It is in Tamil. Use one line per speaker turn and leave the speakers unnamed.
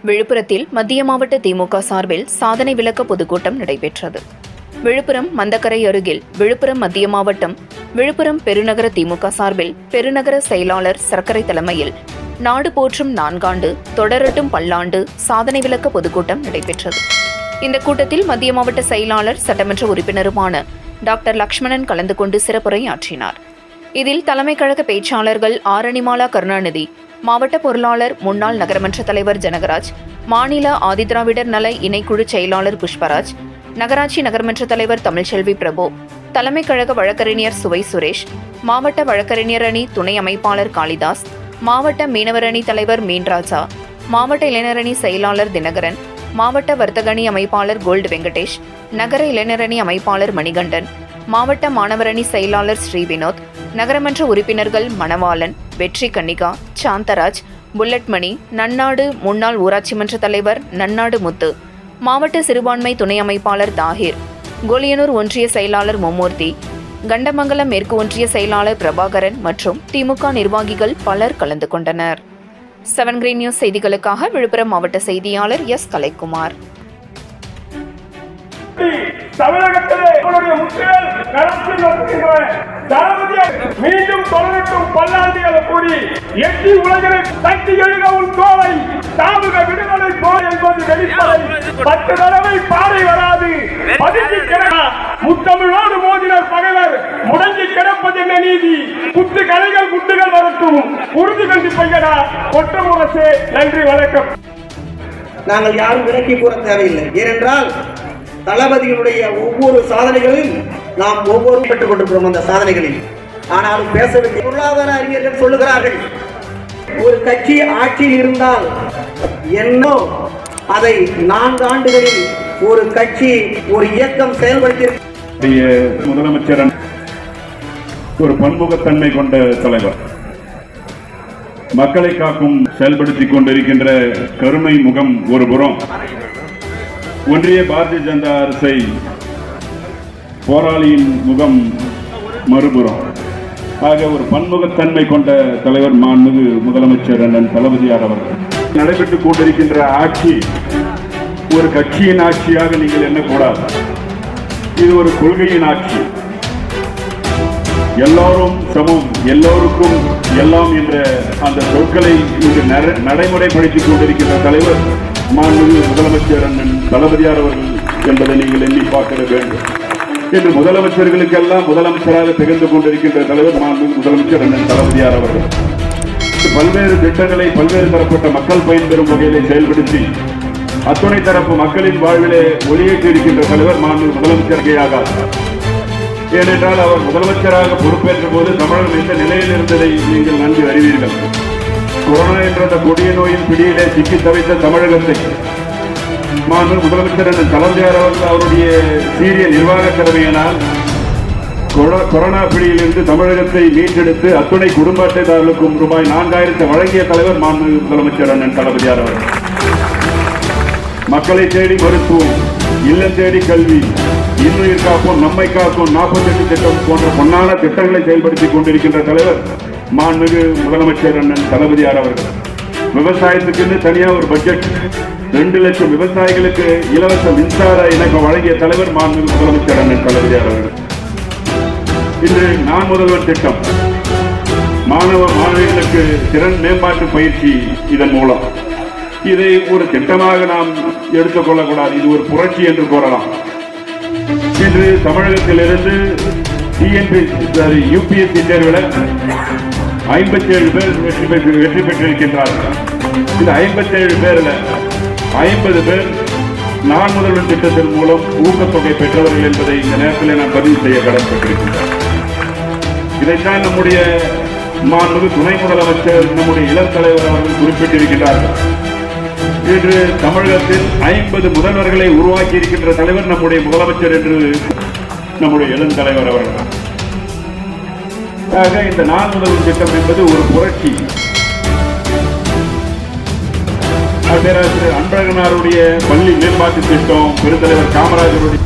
விழுப்புரத்தில் மத்திய மாவட்ட திமுக சார்பில் சாதனை விளக்க பொதுக்கூட்டம் நடைபெற்றது. விழுப்புரம் மந்தக்கரை அருகில் விழுப்புரம் மத்திய மாவட்டம் விழுப்புரம் பெருநகர திமுக சார்பில் பெருநகர செயலாளர் சர்க்கரை தலைமையில் நாடு போற்றும் 4 ஆண்டு தொடரட்டும் பல்லாண்டு சாதனை விளக்க பொதுக்கூட்டம் நடைபெற்றது. இந்த கூட்டத்தில் மத்திய மாவட்ட செயலாளர் சட்டமன்ற உறுப்பினருமான டாக்டர் லக்ஷ்மணன் கலந்து கொண்டு சிறப்புரையாற்றினார். இதில் தலைமை கழக பேச்சாளர்கள் ஆரணிமாலா கருணாநிதி, மாவட்ட பொருளாளர் முன்னாள் நகரமன்ற தலைவர் ஜனகராஜ், மாநில ஆதிதிராவிடர் நல இணைக்குழு செயலாளர் புஷ்பராஜ், நகராட்சி நகர்மன்ற தலைவர் தமிழ்ச்செல்வி பிரபு, தலைமை கழக வழக்கறிஞர் சுவை சுரேஷ், மாவட்ட வழக்கறிஞர் அணி துணை அமைப்பாளர் காளிதாஸ், மாவட்ட மீனவர் அணி தலைவர் மீன்ராஜா, மாவட்ட இளைஞரணி செயலாளர் தினகரன், மாவட்ட வர்த்தகணி அமைப்பாளர் கோல்டு வெங்கடேஷ், நகர இளைஞரணி அமைப்பாளர் மணிகண்டன், மாவட்ட மாணவரணி செயலாளர் ஸ்ரீ வினோத், நகரமன்ற உறுப்பினர்கள் மணவாளன், வெற்றி கன்னிகா, சாந்தராஜ், புல்லட்மணி, நன்னாடு முன்னாள் ஊராட்சி மன்ற தலைவர் நன்னாடு முத்து, மாவட்ட சிறுபான்மை துணை அமைப்பாளர் தாஹிர், கோலியனூர் ஒன்றிய செயலாளர் மும்மூர்த்தி, கண்டமங்கலம் மேற்கு ஒன்றிய செயலாளர் பிரபாகரன் மற்றும் திமுக நிர்வாகிகள் பலர் கலந்து கொண்டனர். 7 கிரீன் நியூஸ் செய்திகளுக்காக விழுப்புரம் மாவட்ட செய்தியாளர் எஸ் கலைக்குமார்.
தமிழகத்திலே முற்றிகள் மீண்டும் தொடரட்டும் பல்லாண்டு என கூறி எட்டி உலகில் சக்தி எழுகவும் தோலை தாமுக விடுதலை போர் என்பது வெளிப்படை 10 தடவை பாறை வராது முத்தமிழோடு மோதினர் பகைவர் முடங்கி கிடப்பது என்ன நீதி குத்து கலைகள் குட்டுகள் வரட்டும் உறுதி கண்டு பையனா ஒற்ற முரசே. நன்றி, வணக்கம்.
நாங்கள் யாரும் விலக்கி கூற தேவையில்லை. ஏனென்றால் தளபதியினுடைய ஒவ்வொரு சாதனைகளில் நாம் ஒவ்வொருவரும் பெற்றுக் கொண்டிருக்கிறோம். அந்த சாதனைகளில் ஆனாலும் பேசவில்லை. பொருளாதார அறிஞர்கள் சொல்லுகிறார்கள், ஒரு கட்சி ஆட்சியில் இருந்தால் என்னோ அதை 4 ஆண்டுகளில் ஒரு கட்சி ஒரு இயக்கம் செயல்படுத்தி.
முதலமைச்சர் ஒரு பன்முகத்தன்மை கொண்ட தலைவர், மக்களை காக்கும் செயல்படுத்திக் கொண்டிருக்கின்ற கருணை முகம் ஒரு புறம், ஒன்றிய பாரதிய ஜனதா அரசை போராளியின் முகம் மறுபுறம். ஆக ஒரு பன்முகத்தன்மை கொண்ட தலைவர் மாண்புமிகு முதலமைச்சர் அண்ணன் தளபதியார் அவர்கள். நடைபெற்றுக் கொண்டிருக்கின்ற ஆட்சி ஒரு கட்சியின் ஆட்சியாக நீங்கள் எண்ணக்கூடாது. இது ஒரு கொள்கையின் ஆட்சி. எல்லோரும் சமம், எல்லோருக்கும் எல்லாம் என்ற அந்த சொற்களை இங்கு நடைமுறைப்படுத்திக் கொண்டிருக்கின்ற தலைவர் மாண்புமிகு முதலமைச்சர் அண்ணன் தளபதியார் அவர்கள் என்பதை நீங்கள் எண்ணி பார்க்க வேண்டும். இன்று முதலமைச்சர்களுக்கெல்லாம் முதலமைச்சராக திகழ்ந்து கொண்டிருக்கின்ற தலைவர் மாண்புமிகு முதலமைச்சர் அண்ணன் தளபதியார் அவர்கள் பல்வேறு திட்டங்களை பல்வேறு தரப்பட்ட மக்கள் பயன்பெறும் வகையிலே செயல்படுத்தி அத்துணை தரப்பு மக்களின் வாழ்விலே ஒளியேற்றி இருக்கின்ற தலைவர் மாண்புமிகு முதலமைச்சர் ஆகார். ஏனென்றால் அவர் முதலமைச்சராக பொறுப்பேற்ற போது தமிழகம் எந்த நிலையில் இருந்ததை நீங்கள் நன்கு அறிவீர்கள். கொரோனா என்ற கொடிய நோயின் பிடியிலே சிக்கி தவித்த தமிழகத்தை மாண்புமிகு முதலமைச்சர் என்ற தளபதியார் அவர்கள் அவருடைய சீரிய நிர்வாக திறமையினால் கொரோனா பிடியிலிருந்து தமிழகத்தை மீட்டெடுத்து அத்துணை குடும்ப அட்டைதாரர்களுக்கும் ரூபாய் 4000 வழங்கிய தலைவர் மாண்புமிகு முதலமைச்சர் அண்ணன் தளபதியார் அவர்கள். மக்களை தேடி மருத்துவம், இல்லம் தேடி கல்வி, இன்னுயிர் காப்போம் நம்மை காக்கும் 48 திட்டம் போன்ற பொன்னான திட்டங்களை செயல்படுத்திக் கொண்டிருக்கின்ற தலைவர் மாண்புமிகு முதலமைச்சர் அண்ணன் தளபதியார் அவர்கள். விவசாயத்துக்கு தனியாக ஒரு பட்ஜெட், 2 லட்சம் விவசாயிகளுக்கு இலவச மின்சார இணைப்பு வழங்கிய தலைவர் மாண்புமிகு முதலமைச்சர் அண்ணன் தளபதியார் அவர்கள். இன்று நான் முதல்வர் திட்டம், மாணவ மாணவிகளுக்கு திறன் மேம்பாட்டு பயிற்சி. இதன் மூலம் இதை ஒரு திட்டமாக நாம் எடுத்துக் கொள்ளக்கூடாது, இது ஒரு புரட்சி என்று கூறலாம். இன்று தமிழகத்திலிருந்து UPSC தேர்வில் 57 பேர் வெற்றி பெற்றிருக்கின்றார்கள். இந்த 57 பேரில் 50 பேர் நான் முதல்வர் திட்டத்தின் மூலம் ஊக்கத்தொகை பெற்றவர்கள் என்பதை இந்த நேரத்தில் நான் பதிவு செய்ய கடமைப்பட்டிருக்கின்றேன். இதைத்தான் நம்முடைய மாண்புமிகு துணை முதலமைச்சர் நம்முடைய இளம் தலைவர் அவர்கள் குறிப்பிட்டிருக்கிறார்கள். இன்று தமிழகத்தில் 50 முதல்வர்களை உருவாக்கி இருக்கின்ற தலைவர் நம்முடைய முதலமைச்சர் என்று நம்முடைய இளம் தலைவர் அவர்கள். ஆக இந்த நான் முதல்வர் திட்டம் என்பது ஒரு புரட்சி. பேராசிரியர் அன்பழகனாருடைய பள்ளி மேம்பாட்டு திட்டம், பெருந்தலைவர் காமராஜருடைய